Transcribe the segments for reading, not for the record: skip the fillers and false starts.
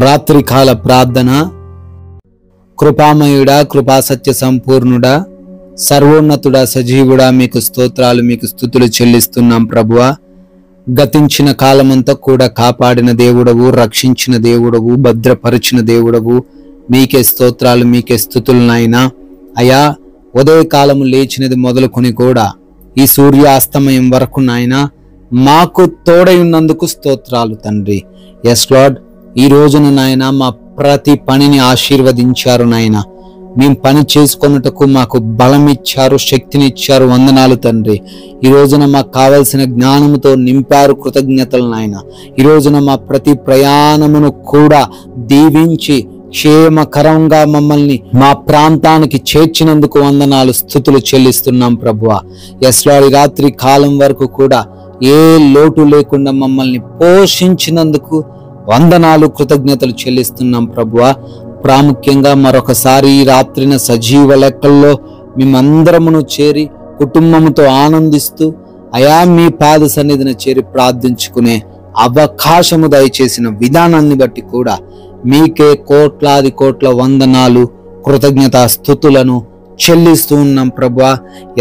రాత్రికాల ప్రార్థన. కృపామయుడా, కృపా సత్య సంపూర్ణుడా, సర్వోన్నతుడా, సజీవుడా, మీకు స్తోత్రాలు, మీకు స్తుతులు చెల్లిస్తున్నాం ప్రభువా. గతించిన కాలమంతా కూడా కాపాడిన దేవుడవు, రక్షించిన దేవుడవు, భద్రపరిచిన దేవుడవు, మీకే స్తోత్రాలు, మీకే స్తుతులు నాయనా. అయా, ఉదయకాలము లేచినది మొదలుకొని కూడా ఈ సూర్యాస్తమయం వరకు నాయనా మాకు తోడై ఉన్నందుకు స్తోత్రాలు తండ్రి. ఎస్ లార్డ్, ఈ రోజున నాయన మా ప్రతి పనిని ఆశీర్వదించారు నాయన. మేము పని చేసుకొనుటకు మాకు బలం ఇచ్చారు, శక్తినిచ్చారు. వందనాలు తండ్రి. ఈ రోజున మాకు కావలసిన జ్ఞానముతో నింపారు. కృతజ్ఞతలు నాయన. ఈ రోజున మా ప్రతి ప్రయాణమును కూడా దీవించి క్షేమకరంగా మమ్మల్ని మా ప్రాంతానికి చేర్చినందుకు వందనాలు, స్తుతులు చెల్లిస్తున్నాం ప్రభువా. ఎస్ లార్డ్, రాత్రి కాలం వరకు కూడా ఏ లోటు లేకుండా మమ్మల్ని పోషించినందుకు వందనాలు, కృతజ్ఞతలు చెల్లిస్తున్నాం ప్రభువా. ప్రాముఖ్యంగా మరొకసారి ఈ రాత్రిన సజీవ లెక్కల్లో మేమందరమును చేరి కుటుంబముతో ఆనందిస్తూ అయా మీ పాద సన్నిధిన చేరి ప్రార్థించుకునే అవకాశము దయచేసిన విధానాన్ని బట్టి కూడా మీకే కోట్లాది కోట్ల వందనాలు, కృతజ్ఞతా స్తుతులను చెల్లిస్తూ ఉన్నాం ప్రభువా.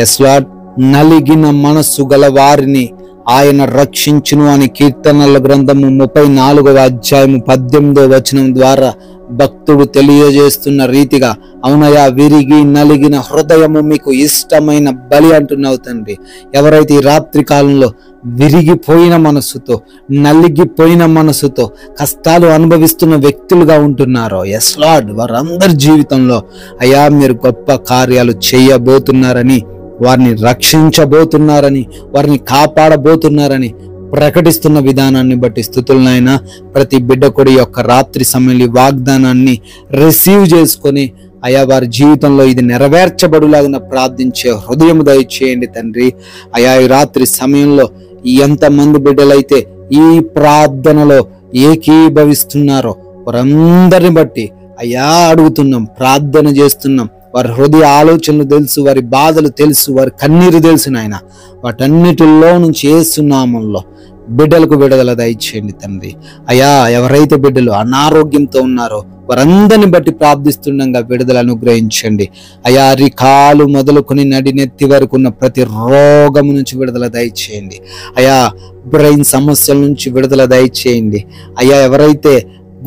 ఎస్ లార్డ్, నలిగిన మనస్సు గల వారిని ఆయన రక్షించును అని కీర్తనల గ్రంథము 34వ అధ్యాయము 18వ వచనం ద్వారా భక్తుడు తెలియజేస్తున్న రీతిగా, అవునయా, విరిగి నలిగిన హృదయము మీకు ఇష్టమైన బలి అంటున్నావు తండ్రి. ఎవరైతే ఈ రాత్రి కాలంలో విరిగిపోయిన మనసుతో, నలిగిపోయిన మనసుతో కష్టాలు అనుభవిస్తున్న వ్యక్తులుగా ఉంటున్నారో, ఎస్ లార్డ్, వారందరి జీవితంలో అయా మీరు గొప్ప కార్యాలు చేయబోతున్నారని, వారిని రక్షించబోతున్నారని, వారిని కాపాడబోతున్నారని ప్రకటిస్తున్న విధానాన్ని బట్టి స్తుతులనైనా. ప్రతి బిడ్డ కూడా ఈ యొక్క రాత్రి సమయంలో వాగ్దానాన్ని రిసీవ్ చేసుకొని అయా వారి జీవితంలో ఇది నెరవేర్చబడులాగా ప్రార్థించే హృదయం దయచేయండి తండ్రి. అయా ఈ రాత్రి సమయంలో ఎంతమంది బిడ్డలైతే ఈ ప్రార్థనలో ఏకీభవిస్తున్నారో వారందరిని బట్టి అయా అడుగుతున్నాం, ప్రార్థన చేస్తున్నాం. వారి హృదయ ఆలోచనలు తెలుసు, వారి బాధలు తెలుసు, వారి కన్నీరు తెలుసు నాయన. వాటన్నిటిలో నుంచి యేసు నామములో బిడ్డలకు విడుదల దయచేయండి తండ్రి. అయా, ఎవరైతే బిడ్డలు అనారోగ్యంతో ఉన్నారో వారందరిని బట్టి ప్రార్థిస్తుండగా విడుదల అనుగ్రహించండి. అయా, రికాలు మొదలుకొని నడినెత్తి వరకు ఉన్న ప్రతి రోగము నుంచి విడుదల దయచేయండి. అయా, బ్రెయిన్ సమస్యల నుంచి విడుదల దయచేయండి. అయా, ఎవరైతే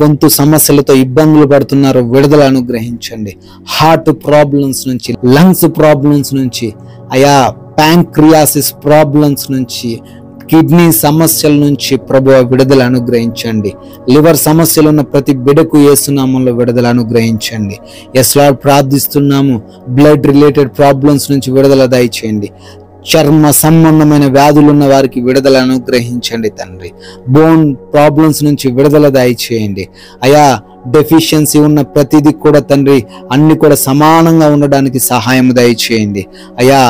గొంతు సమస్యలతో ఇబ్బందులు పడుతున్నారో విడుదల అనుగ్రహించండి. హార్ట్ ప్రాబ్లమ్స్ నుంచి, లంగ్స్ ప్రాబ్లమ్స్ నుంచి, అయా ప్యాంక్రియాసిస్ ప్రాబ్లమ్స్ నుంచి, కిడ్నీ సమస్యల నుంచి ప్రభువా విడుదల అనుగ్రహించండి. లివర్ సమస్యలు ఉన్న ప్రతి బిడకు యేసు నామములో విడుదల అనుగ్రహించండి. ఎస్ లార్డ్, ప్రార్థిస్తున్నాము. బ్లడ్ రిలేటెడ్ ప్రాబ్లమ్స్ నుంచి విడుదల దయచేయండి. చర్మ సంబంధమైన వ్యాధులు ఉన్న వారికి విడుదల అనుగ్రహించండి తండ్రి. బోన్ ప్రాబ్లమ్స్ నుంచి విడుదల దయచేయండి. అయా, డెఫిషియన్సీ ఉన్న ప్రతిదీ కూడా తండ్రి అన్ని కూడా సమానంగా ఉండడానికి సహాయం దయచేయండి. అయా,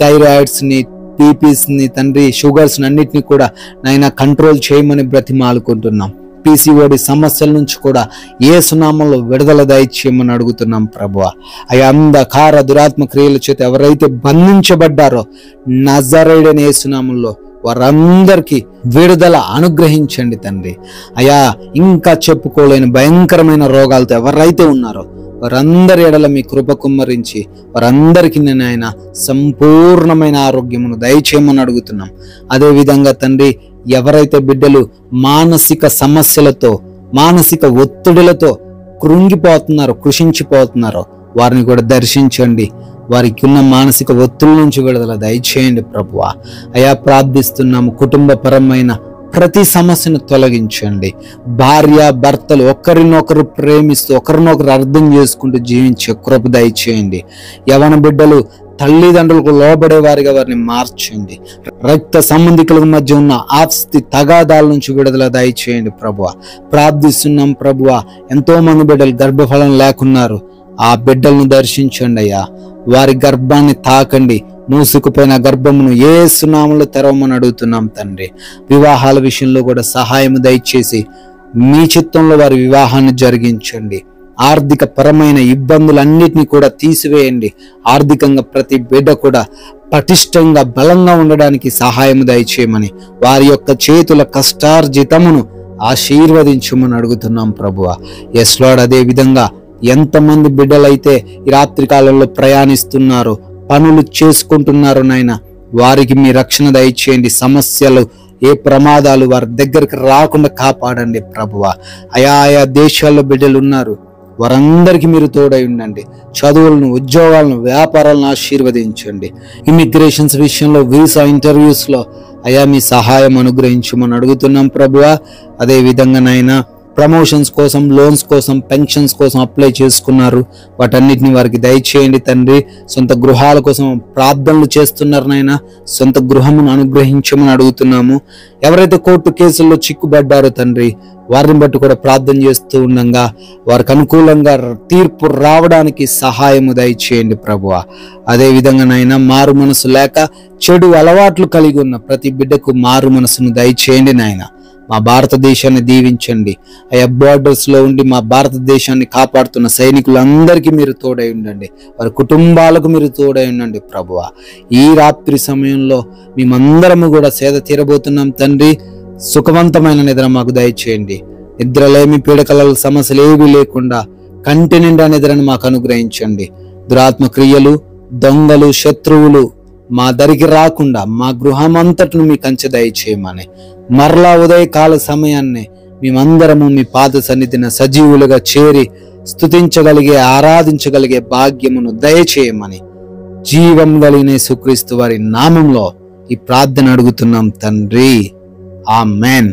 థైరాయిడ్స్ని, బీపీస్ని తండ్రి, షుగర్స్ని అన్నిటిని కూడా నాయన కంట్రోల్ చేయమని బ్రతిమాలుకుంటున్నాం. PCOD సమస్యల నుంచి కూడా యేసు నామములో విడుదల దయచేయమని అడుగుతున్నాం ప్రభువా. అయా, అంధకార దురాత్మ క్రియల చేత ఎవరైతే బంధించబడ్డారో నజరేయుడైన యేసు నామములో వారందరికీ విడుదల అనుగ్రహించండి తండ్రి. అయా, ఇంకా చెప్పుకోలేని భయంకరమైన రోగాలతో ఎవరైతే ఉన్నారో వారందరి ఎడల మీ కృప కుమ్మరించి వారందరికీ నేను ఆయన సంపూర్ణమైన ఆరోగ్యమును దయచేయమని అడుగుతున్నాం. అదేవిధంగా తండ్రి, ఎవరైతే బిడ్డలు మానసిక సమస్యలతో, మానసిక ఒత్తిడులతో కృంగిపోతున్నారో, కృషించిపోతున్నారో వారిని కూడా దర్శించండి. వారికి ఉన్న మానసిక ఒత్తిడి నుంచి విడుదల దయచేయండి ప్రభువా. అయా, ప్రార్థిస్తున్నాము. కుటుంబపరమైన ప్రతి సమస్యను తొలగించండి. భార్య భర్తలు ఒకరినొకరు ప్రేమిస్తూ, ఒకరినొకరు అర్థం చేసుకుంటూ జీవించే కృప దయచేయండి. యవన బిడ్డలు తల్లిదండ్రులకు లోబడే వారిగా వారిని మార్చండి. రక్త సంబంధికుల మధ్య ఉన్న ఆస్తి తగాదాల నుంచి విడుదల దయచేయండి ప్రభువా. ప్రార్థిస్తున్నాం ప్రభువా. ఎంతో మంది బిడ్డలు గర్భఫలం లేకున్నారు. ఆ బిడ్డలను దర్శించండి అయ్యా. వారి గర్భాన్ని తాకండి. మూసుకుపోయిన గర్భమును యేసు నామములో తెరవమని అడుగుతున్నాం తండ్రి. వివాహాల విషయంలో కూడా సహాయం దయచేసి మీ చిత్తంలో వారి వివాహాన్ని జరిగించండి. ఆర్థిక పరమైన ఇబ్బందులన్నిటినీ కూడా తీసివేయండి. ఆర్థికంగా ప్రతి బిడ్డ కూడా పటిష్టంగా బలంగా ఉండడానికి సహాయం దయచేయమని, వారి యొక్క చేతుల కష్టార్జితమును ఆశీర్వదించమని అడుగుతున్నాం ప్రభువా. ఎస్ లార్డ్, అదే విధంగా ఎంతమంది బిడ్డలైతే ఈ రాత్రి కాలంలో ప్రయాణిస్తున్నారో, పనులు చేసుకుంటున్నారో నాయన, వారికి మీ రక్షణ దయచేయండి. సమస్యలు, ఏ ప్రమాదాలు వారి దగ్గరికి రాకుండా కాపాడండి ప్రభువా. ఆయా దేశాల్లో బిడ్డలు ఉన్నారు, వారందరికీ మీరు తోడై ఉండండి. చదువులను, ఉద్యోగాలను, వ్యాపారాలను ఆశీర్వదించండి. ఇమిగ్రేషన్స్ విషయంలో, వీసా ఇంటర్వ్యూస్ లో మీ సహాయం అనుగ్రహించమని అడుగుతున్నాం ప్రభువా. అదే విధంగా నాయన, ప్రమోషన్స్ కోసం, లోన్స్ కోసం, పెన్షన్స్ కోసం అప్లై చేసుకున్నారు, వాటన్నిటిని వారికి దయచేయండి తండ్రి. సొంత గృహాల కోసం ప్రార్థనలు చేస్తున్నారు నాయన, సొంత గృహమును అనుగ్రహించమని అడుగుతున్నాము. ఎవరైతే కోర్టు కేసుల్లో చిక్కుబడ్డారో తండ్రి, వారిని బట్టి కూడా ప్రార్థన చేస్తూ ఉండగా వారికి అనుకూలంగా తీర్పు రావడానికి సహాయము దయచేయండి ప్రభువా. అదే విధంగా నాయన, మారు మనసు లేక చెడు అలవాట్లు కలిగి ఉన్న ప్రతి బిడ్డకు మారు మనసును దయచేయండి నాయన. మా భారతదేశాన్ని దీవించండి. బార్డర్స్ లో ఉండి మా భారతదేశాన్ని కాపాడుతున్న సైనికులందరికీ మీరు తోడై ఉండండి, వారి కుటుంబాలకు మీరు తోడై ఉండండి ప్రభువా. ఈ రాత్రి సమయంలో మేమందరము కూడా సేద తీరబోతున్నాం తండ్రి. సుఖవంతమైన నిద్ర మాకు దయచేయండి. నిద్రలేమి, పీడకల సమస్యలు ఏవి లేకుండా కంటి నిండా నిద్రను మాకు అనుగ్రహించండి. దురాత్మ క్రియలు, దొంగలు, శత్రువులు మా దరికి రాకుండా మా గృహం అంతటిని మీ కంచె దయచేయమని, మరలా ఉదయకాల సమయాన్ని మేమందరము మీ పాద సన్నిధిన సజీవులుగా చేరి స్తుతించగలిగే, ఆరాధించగలిగే భాగ్యమును దయచేయమని జీవం కలిగిన యేసుక్రీస్తు వారి నామంలో ఈ ప్రార్థన అడుగుతున్నాం తండ్రి. ఆమెన్.